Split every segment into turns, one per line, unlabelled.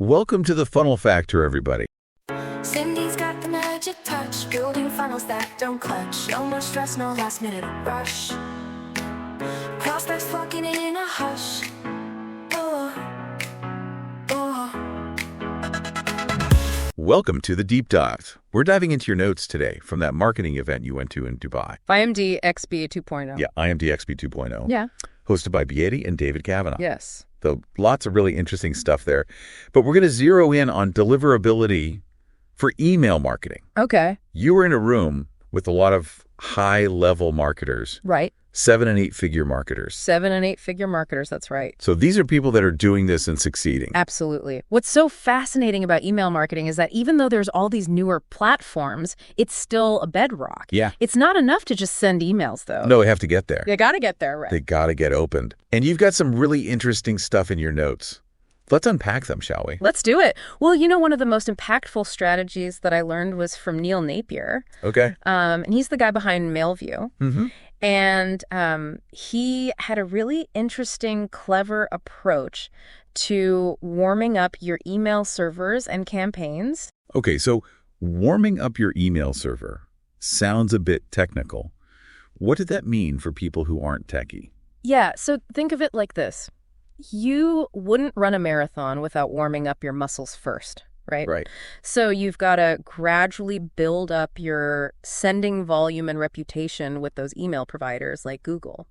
Welcome to the Funnel Factor, everybody.
Cindy's got the magic touch, building funnels that don't clutch. No more stress, no last minute rush. Prospects flocking in a hush. Oh, oh.
Welcome to the Deep Dive. We're diving into your notes today from that marketing event you went to in Dubai.
IMD XB 2.0.
Yeah, IMDXB 2.0.
Yeah.
Hosted by Beatty and David Kavanaugh.
Yes.
So lots of really interesting stuff there. But we're going to zero in on deliverability for email marketing.
Okay.
You were in a room with a lot of high-level marketers.
Right.
7- and 8-figure marketers.
7- and 8-figure marketers, that's right.
So these are people that are doing this and succeeding.
Absolutely. What's so fascinating about email marketing is that even though there's all these newer platforms, it's still a bedrock.
Yeah.
It's not enough to just send emails, though.
No, they have to get there.
You got to get there, right?
They got to get opened. And you've got some really interesting stuff in your notes. Let's unpack them, shall we?
Let's do it. Well, one of the most impactful strategies that I learned was from Neil Napier.
Okay.
And he's the guy behind MailView.
Mm-hmm.
And he had a really interesting, clever approach to warming up your email servers and campaigns.
Okay, so warming up your email server sounds a bit technical. What did that mean for people who aren't techie?
Yeah, so think of it like this. You wouldn't run a marathon without warming up your muscles first, right?
Right.
So you've got to gradually build up your sending volume and reputation with those email providers like Google,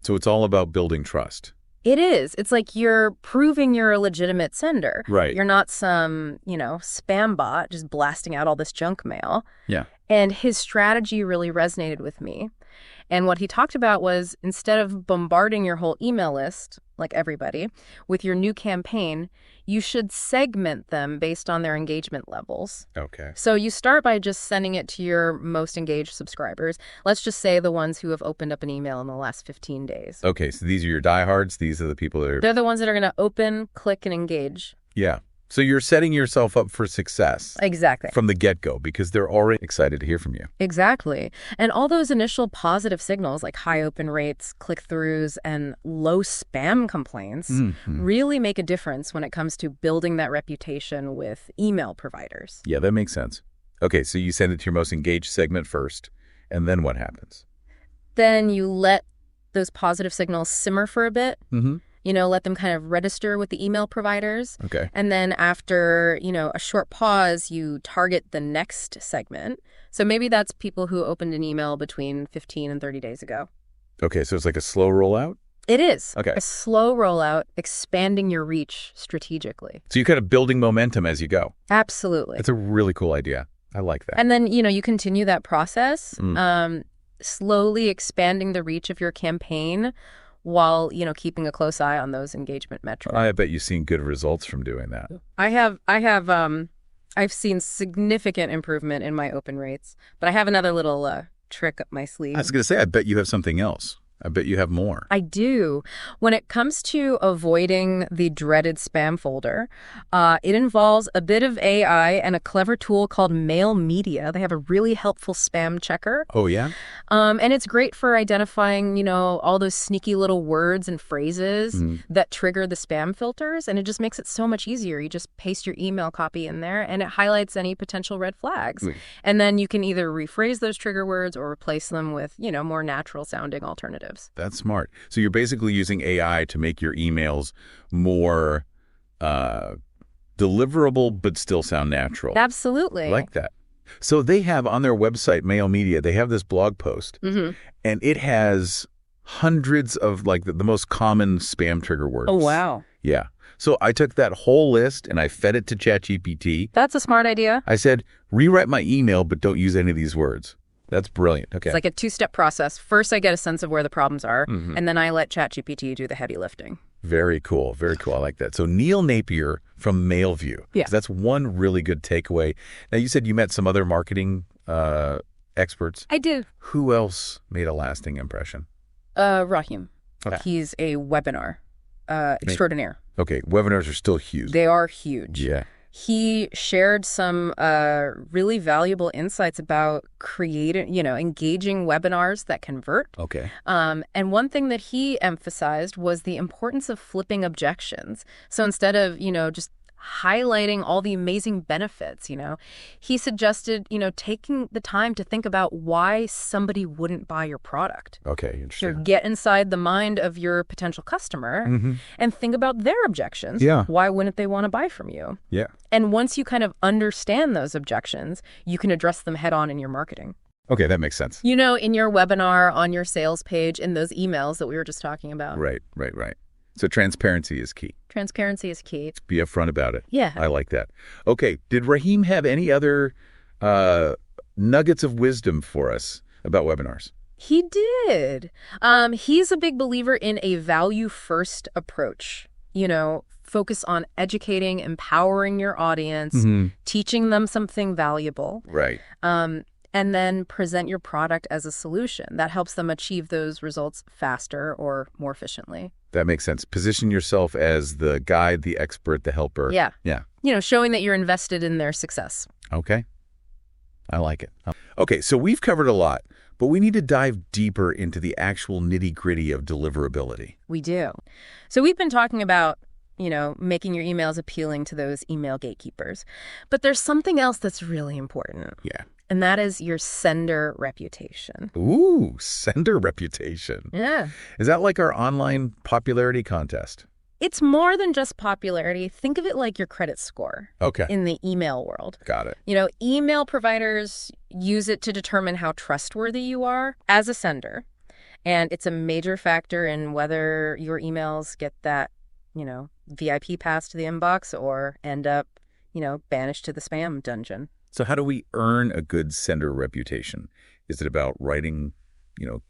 So it's all about building trust.
It is. It's like you're proving you're a legitimate sender.
Right.
You're not some, spam bot just blasting out all this junk mail.
Yeah.
And his strategy really resonated with me. And what he talked about was instead of bombarding your whole email list, like everybody, with your new campaign, you should segment them based on their engagement levels.
Okay.
So you start by just sending it to your most engaged subscribers. Let's just say the ones who have opened up an email in the last 15 days.
Okay, so these are your diehards. These are the people that are...
They're the ones that are going to open, click, and engage.
Yeah. So you're setting yourself up for success.
Exactly.
From the get-go, because they're already excited to hear from you.
Exactly. And all those initial positive signals like high open rates, click-throughs, and low spam complaints really make a difference when it comes to building that reputation with email providers.
Yeah, that makes sense. Okay, so you send it to your most engaged segment first, and then what happens?
Then you let those positive signals simmer for a bit.
Mm-hmm.
Let them kind of register with the email providers.
Okay.
And then after, a short pause, you target the next segment. So maybe that's people who opened an email between 15 and 30 days ago.
Okay, so it's like a slow rollout?
It is.
Okay.
A slow rollout, expanding your reach strategically.
So you're kind of building momentum as you go.
Absolutely.
That's a really cool idea. I like that.
And then, you continue that process, slowly expanding the reach of your campaign while, keeping a close eye on those engagement metrics.
I bet you've seen good results from doing that.
I've seen significant improvement in my open rates, but I have another little trick up my sleeve.
I was going to say, I bet you have something else. I bet you have more.
I do. When it comes to avoiding the dreaded spam folder, it involves a bit of AI and a clever tool called Mail Media. They have a really helpful spam checker.
Oh, yeah?
And it's great for identifying, all those sneaky little words and phrases that trigger the spam filters. And it just makes it so much easier. You just paste your email copy in there and it highlights any potential red flags. And then you can either rephrase those trigger words or replace them with, more natural sounding alternatives.
That's smart. So you're basically using AI to make your emails more deliverable, but still sound natural.
Absolutely.
I like that. So they have on their website, Mail Media, they have this blog post, and it has hundreds of the most common spam trigger words.
Oh, wow.
Yeah. So I took that whole list and I fed it to ChatGPT.
That's a smart idea.
I said, rewrite my email, but don't use any of these words. That's brilliant. Okay.
It's like a two-step process. First, I get a sense of where the problems are, and then I let ChatGPT do the heavy lifting.
Very cool. Very cool. I like that. So Neil Napier from MailView.
Yeah.
That's one really good takeaway. Now, you said you met some other marketing experts.
I did.
Who else made a lasting impression?
Rahim.
Okay.
He's a webinar extraordinaire.
Okay. Webinars are still huge.
They are huge.
Yeah.
He shared some really valuable insights about engaging webinars that convert.
Okay.
And one thing that he emphasized was the importance of flipping objections. So instead of, just highlighting all the amazing benefits, He suggested, taking the time to think about why somebody wouldn't buy your product.
Okay, interesting.
Get inside the mind of your potential customer and think about their objections.
Yeah.
Why wouldn't they want to buy from you?
Yeah.
And once you kind of understand those objections, you can address them head on in your marketing.
Okay, that makes sense.
In your webinar, on your sales page, in those emails that we were just talking about.
Right. So transparency is key.
Transparency is key.
Be upfront about it.
Yeah.
I like that. Okay, did Raheem have any other nuggets of wisdom for us about webinars?
He did. He's a big believer in a value-first approach. Focus on educating, empowering your audience, teaching them something valuable.
Right.
And then present your product as a solution that helps them achieve those results faster or more efficiently.
That makes sense. Position yourself as the guide, the expert, the helper.
Yeah.
Yeah.
Showing that you're invested in their success.
Okay. I like it. Okay, so we've covered a lot, but we need to dive deeper into the actual nitty-gritty of deliverability.
We do. So we've been talking about making your emails appealing to those email gatekeepers. But there's something else that's really important.
Yeah.
And that is your sender reputation.
Ooh, sender reputation.
Yeah.
Is that like our online popularity contest?
It's more than just popularity. Think of it like your credit score.
Okay.
In the email world.
Got it.
Email providers use it to determine how trustworthy you are as a sender. And it's a major factor in whether your emails get that VIP pass to the inbox or end up, banished to the spam dungeon.
So how do we earn a good sender reputation? Is it about writing,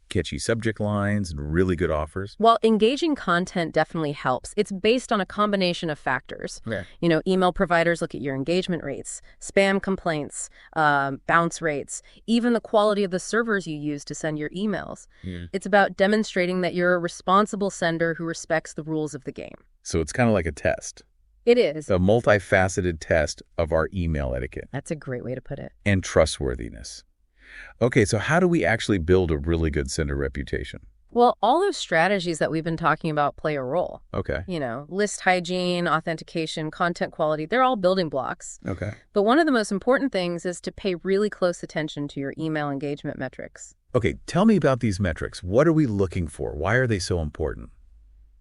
catchy subject lines and really good offers?
Well, engaging content definitely helps. It's based on a combination of factors.
Yeah.
Email providers look at your engagement rates, spam complaints, bounce rates, even the quality of the servers you use to send your emails.
Yeah.
It's about demonstrating that you're a responsible sender who respects the rules of the game.
So it's kind of like a test.
It is.
A multifaceted test of our email etiquette.
That's a great way to put it.
And trustworthiness. Okay, so how do we actually build a really good sender reputation?
Well, all those strategies that we've been talking about play a role.
Okay.
List hygiene, authentication, content quality, they're all building blocks.
Okay.
But one of the most important things is to pay really close attention to your email engagement metrics.
Okay, tell me about these metrics. What are we looking for? Why are they so important?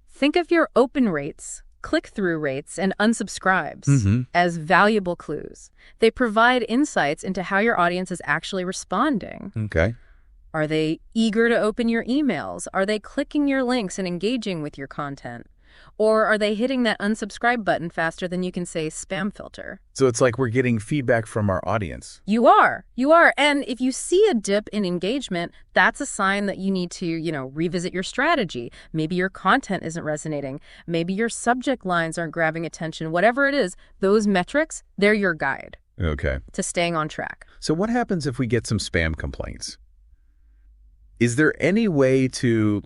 Think of your open rates, click-through rates, and unsubscribes as valuable clues. They provide insights into how your audience is actually responding.
Okay.
Are they eager to open your emails? Are they clicking your links and engaging with your content? Or are they hitting that unsubscribe button faster than you can say spam filter?
So it's like we're getting feedback from our audience.
You are. And if you see a dip in engagement, that's a sign that you need to, revisit your strategy. Maybe your content isn't resonating. Maybe your subject lines aren't grabbing attention. Whatever it is, those metrics, they're your guide.
Okay.
To staying on track.
So what happens if we get some spam complaints? Is there any way to,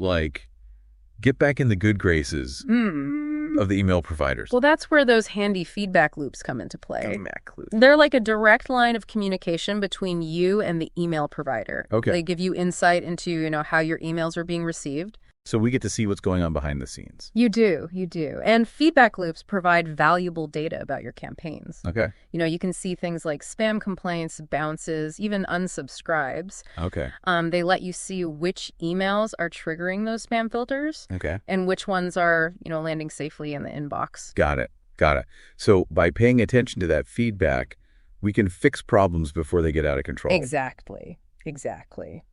get back in the good graces of the email providers?
Well, that's where those handy feedback loops come into play.
Feedback loops.
They're like a direct line of communication between you and the email provider.
Okay.
They give you insight into, how your emails are being received.
So we get to see what's going on behind the scenes.
You do. And feedback loops provide valuable data about your campaigns.
Okay.
You can see things like spam complaints, bounces, even unsubscribes.
Okay.
They let you see which emails are triggering those spam filters.
Okay.
And which ones are, landing safely in the inbox.
Got it. So by paying attention to that feedback, we can fix problems before they get out of control.
Exactly.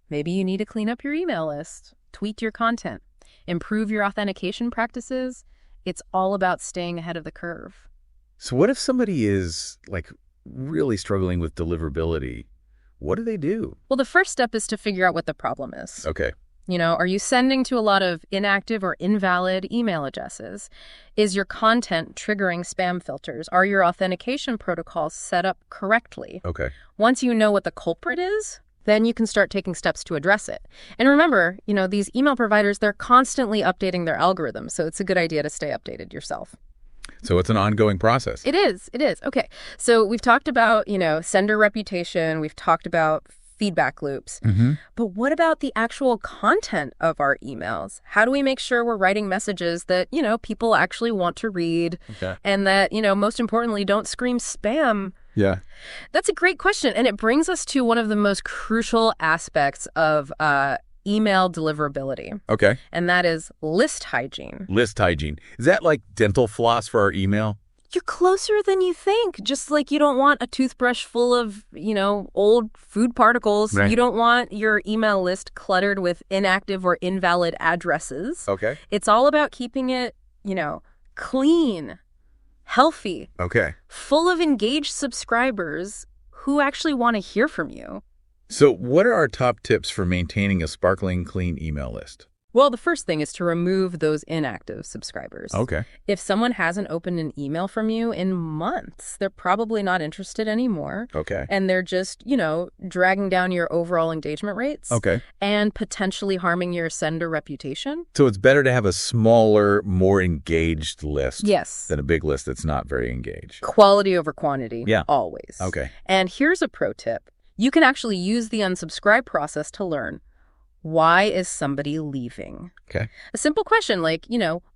Maybe you need to clean up your email list. Tweak your content, improve your authentication practices. It's all about staying ahead of the curve.
So what if somebody is really struggling with deliverability? What do they do?
Well, the first step is to figure out what the problem is.
Okay.
Are you sending to a lot of inactive or invalid email addresses? Is your content triggering spam filters? Are your authentication protocols set up correctly?
Okay.
Once you know what the culprit is, then you can start taking steps to address it. And remember, these email providers, they're constantly updating their algorithms, so it's a good idea to stay updated yourself.
So it's an ongoing process.
It is. Okay. So we've talked about, sender reputation. We've talked about feedback loops. But what about the actual content of our emails? How do we make sure we're writing messages that, people actually want to read and that, most importantly, don't scream spam?
Yeah.
That's a great question. And it brings us to one of the most crucial aspects of email deliverability.
Okay.
And that is list hygiene.
List hygiene. Is that like dental floss for our email?
You're closer than you think. Just like you don't want a toothbrush full of, old food particles.
Right.
You don't want your email list cluttered with inactive or invalid addresses.
Okay.
It's all about keeping it, clean, healthy, full of engaged subscribers who actually want to hear from you.
So what are our top tips for maintaining a sparkling clean email list?
Well, the first thing is to remove those inactive subscribers.
Okay.
If someone hasn't opened an email from you in months, they're probably not interested anymore.
Okay.
And they're just, dragging down your overall engagement rates.
Okay.
And potentially harming your sender reputation.
So it's better to have a smaller, more engaged list
Yes.
than a big list that's not very engaged.
Quality over quantity.
Yeah.
Always.
Okay.
And here's a pro tip. You can actually use the unsubscribe process to learn, why is somebody leaving?
Okay.
A simple question like,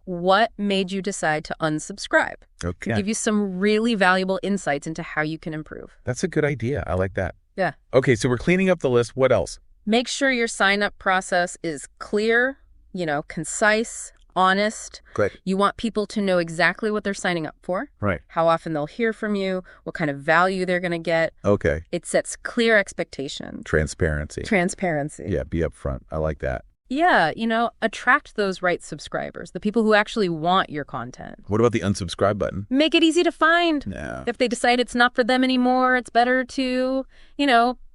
what made you decide to unsubscribe?
Okay.
Give you some really valuable insights into how you can improve.
That's a good idea. I like that.
Yeah.
Okay, so we're cleaning up the list. What else?
Make sure your sign-up process is clear, concise, honest.
Great.
You want people to know exactly what they're signing up for.
Right.
How often they'll hear from you, what kind of value they're going to get.
Okay.
It sets clear expectations.
Transparency.
Transparency.
Yeah, be upfront. I like that.
Yeah, attract those right subscribers, the people who actually want your content.
What about the unsubscribe button?
Make it easy to find.
No.
If they decide it's not for them anymore, it's better to,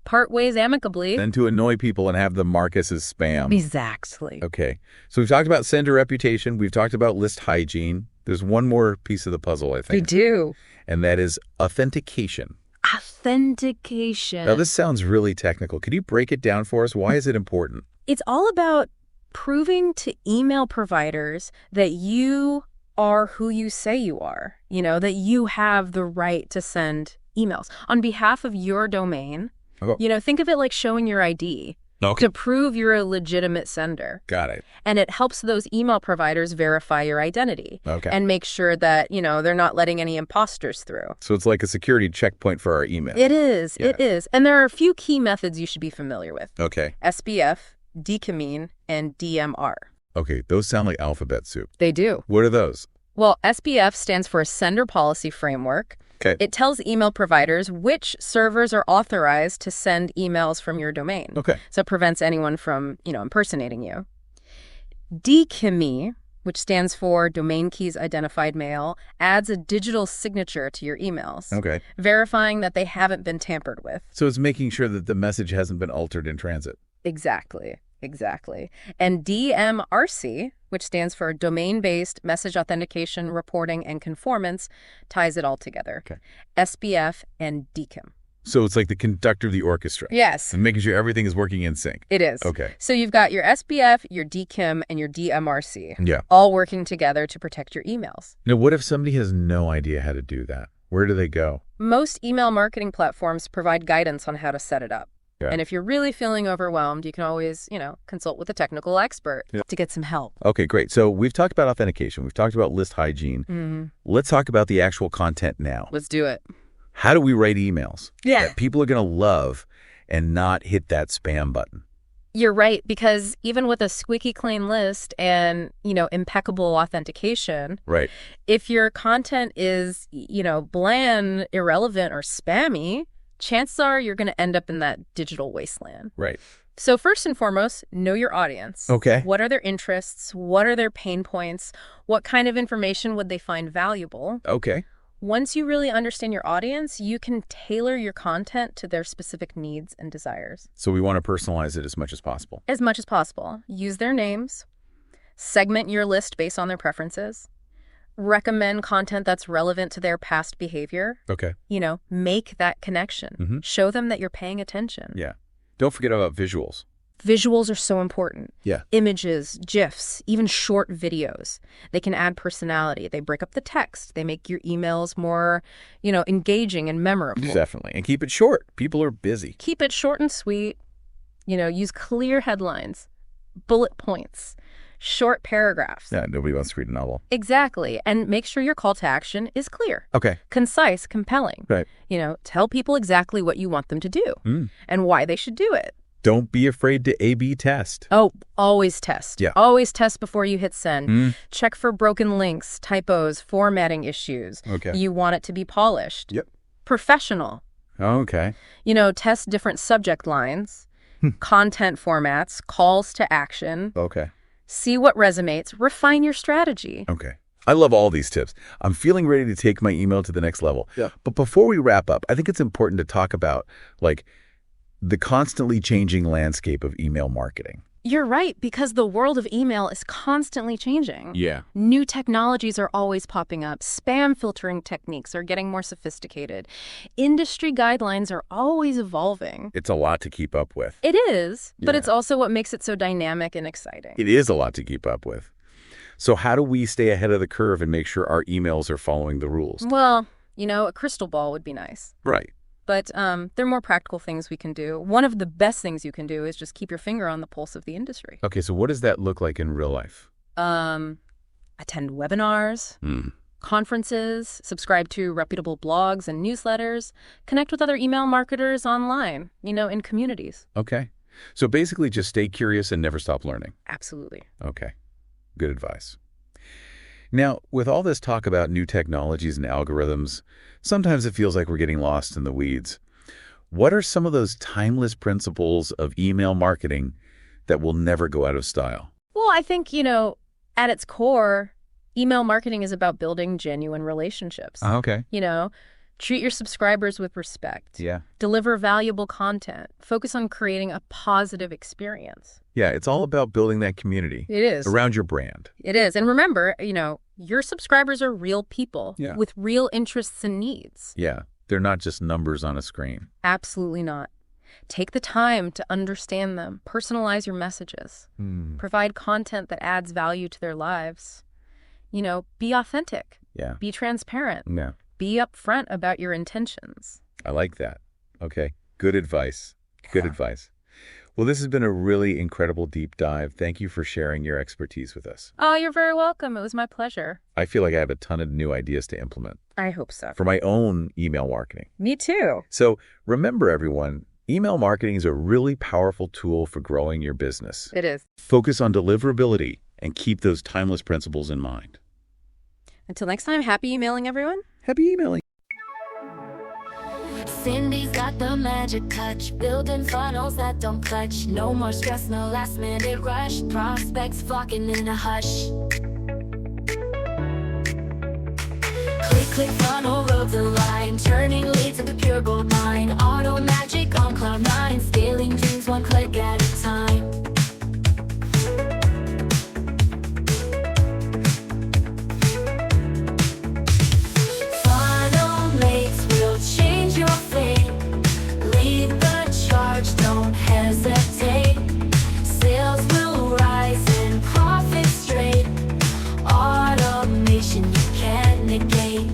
part ways amicably.
Then to annoy people and have them mark us as spam.
Exactly.
Okay. So we've talked about sender reputation. We've talked about list hygiene. There's one more piece of the puzzle, I think.
We do.
And that is authentication.
Authentication.
Now, this sounds really technical. Could you break it down for us? Why is it important?
It's all about proving to email providers that you are who you say you are, that you have the right to send emails on behalf of your domain.
Okay.
Think of it like showing your ID to prove you're a legitimate sender.
Got it.
And it helps those email providers verify your identity and make sure that, they're not letting any imposters through.
So it's like a security checkpoint for our email.
It is.
Yeah.
It is. And there are a few key methods you should be familiar with.
Okay.
SBF, DKMIN, and DMR.
Okay, those sound like alphabet soup.
They do.
What are those?
Well, SBF stands for Sender Policy Framework.
Okay.
It tells email providers which servers are authorized to send emails from your domain.
Okay.
So it prevents anyone from, impersonating you. DKIMI, which stands for Domain Keys Identified Mail, adds a digital signature to your emails.
Okay.
Verifying that they haven't been tampered with.
So it's making sure that the message hasn't been altered in transit.
Exactly. And DMRC, which stands for Domain-Based Message Authentication, Reporting, and Conformance, ties it all together.
Okay.
SBF and DKIM.
So it's like the conductor of the orchestra.
Yes.
And making sure everything is working in sync.
It is.
Okay.
So you've got your SBF, your DKIM, and your DMRC.
Yeah.
All working together to protect your emails.
Now, what if somebody has no idea how to do that? Where do they go?
Most email marketing platforms provide guidance on how to set it up.
Yeah.
And if you're really feeling overwhelmed, you can always, consult with a technical expert to get some help.
Okay, great. So we've talked about authentication. We've talked about list hygiene.
Mm-hmm.
Let's talk about the actual content now.
Let's do it.
How do we write emails
Yeah.
that people are going to love and not hit that spam button?
You're right, because even with a squeaky clean list and, impeccable authentication,
Right.
if your content is, bland, irrelevant, or spammy, chances are you're going to end up in that digital wasteland.
Right.
So first and foremost, know your audience.
Okay.
What are their interests? What are their pain points? What kind of information would they find valuable?
Okay.
Once you really understand your audience, you can tailor your content to their specific needs and desires.
So we want to personalize it as much as possible.
As much as possible. Use their names. Segment your list based on their preferences. Recommend content that's relevant to their past behavior.
Okay.
Make that connection.
Mm-hmm.
Show them that you're paying attention.
Yeah. Don't forget about visuals.
Visuals are so important.
Yeah.
Images, GIFs, even short videos. They can add personality. They break up the text. They make your emails more, engaging and memorable.
Definitely. And keep it short. People are busy.
Keep it short and sweet. Use clear headlines, bullet points, short paragraphs.
Yeah, nobody wants to read a novel.
Exactly. And make sure your call to action is clear.
Okay.
Concise, compelling.
Right.
Tell people exactly what you want them to do and why they should do it.
Don't be afraid to A/B test.
Oh, always test.
Yeah.
Always test before you hit send. Check for broken links, typos, formatting issues.
Okay.
You want it to be polished.
Yep.
Professional.
Okay.
Test different subject lines, content formats, calls to action.
Okay.
See what resonates. Refine your strategy.
Okay. I love all these tips. I'm feeling ready to take my email to the next level. Yeah. But before we wrap up, I think it's important to talk about, the constantly changing landscape of email marketing.
You're right, because the world of email is constantly changing.
Yeah.
New technologies are always popping up. Spam filtering techniques are getting more sophisticated. Industry guidelines are always evolving.
It's a lot to keep up with.
It is, but
Yeah.
it's also what makes it so dynamic and exciting.
It is a lot to keep up with. So how do we stay ahead of the curve and make sure our emails are following the rules?
Well, a crystal ball would be nice.
Right.
But there are more practical things we can do. One of the best things you can do is just keep your finger on the pulse of the industry.
Okay, so what does that look like in real life?
Attend webinars, conferences, subscribe to reputable blogs and newsletters, connect with other email marketers online, in communities.
Okay. So basically just stay curious and never stop learning.
Absolutely.
Okay. Good advice. Now, with all this talk about new technologies and algorithms, sometimes it feels like we're getting lost in the weeds. What are some of those timeless principles of email marketing that will never go out of style?
Well, I think, at its core, email marketing is about building genuine relationships.
Okay.
Treat your subscribers with respect.
Yeah.
Deliver valuable content. Focus on creating a positive experience.
Yeah, it's all about building that community.
It is.
Around your brand.
It is. And remember, your subscribers are real people with real interests and needs.
Yeah, they're not just numbers on a screen.
Absolutely not. Take the time to understand them. Personalize your messages. Provide content that adds value to their lives. Be authentic.
Yeah.
Be transparent.
Yeah.
Be upfront about your intentions.
I like that. Okay. Good advice. Good advice. Well, this has been a really incredible deep dive. Thank you for sharing your expertise with us.
Oh, you're very welcome. It was my pleasure.
I feel like I have a ton of new ideas to implement
I hope so.
for my own email marketing.
Me too.
So remember, everyone, email marketing is a really powerful tool for growing your business.
It is.
Focus on deliverability and keep those timeless principles in mind.
Until next time, happy emailing, everyone.
Happy emailing.
Cindy's got the magic touch, building funnels that don't clutch. No more stress, no last minute rush. Prospects flocking in a hush. Click, click, funnel, roads align, turning leads into pure gold mine. Auto magic on cloud nine, scaling dreams one click at a time. Funnel mates will change your fate. Lead the charge, don't hesitate. Sales will rise and profit straight. Automation you can't negate.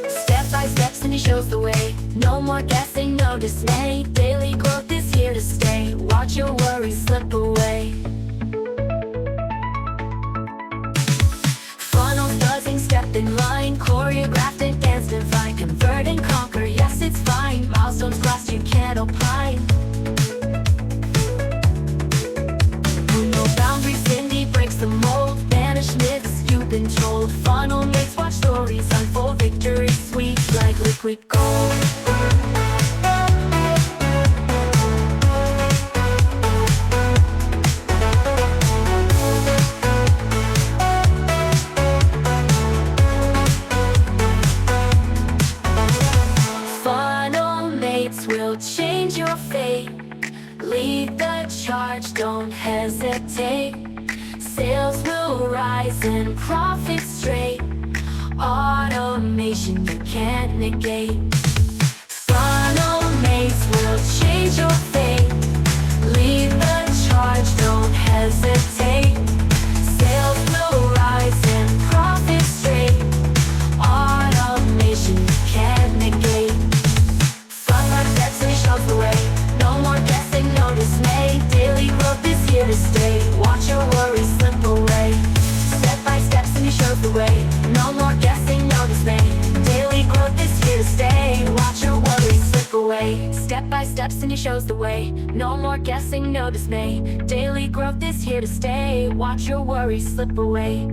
Step by step, Cindy shows the way. No more guessing, no dismay. Daily growth is here to stay. Watch your worries slip away. Funnels buzzing, step in line. Choreographed and dance divine. Convert and conquer, yes it's fine. Milestones crossed, you can't opine. No boundaries, Cindy breaks the mold. Banish myths you've been told. Funnel makes watch stories unfold. Victory sweet like liquid gold. Funnel mates will change your fate. Lead the charge, don't hesitate. Sales will rise and profit straight. Automation you can't negate. Funnel mates will change your fate. Lead the charge. hesitate. Sales will rise and profits straight. Automation can't negate. Frontline steps and he shows the way. No more guessing, no dismay. Daily growth is here to stay. Watch your worries slip away. Step by steps and he shows the way. No more guessing, no dismay. Daily growth is here to stay. Watch your worries slip away. Step by steps and he shows the way. No more guessing, no dismay. Daily growth is here to stay. Watch your worries slip away.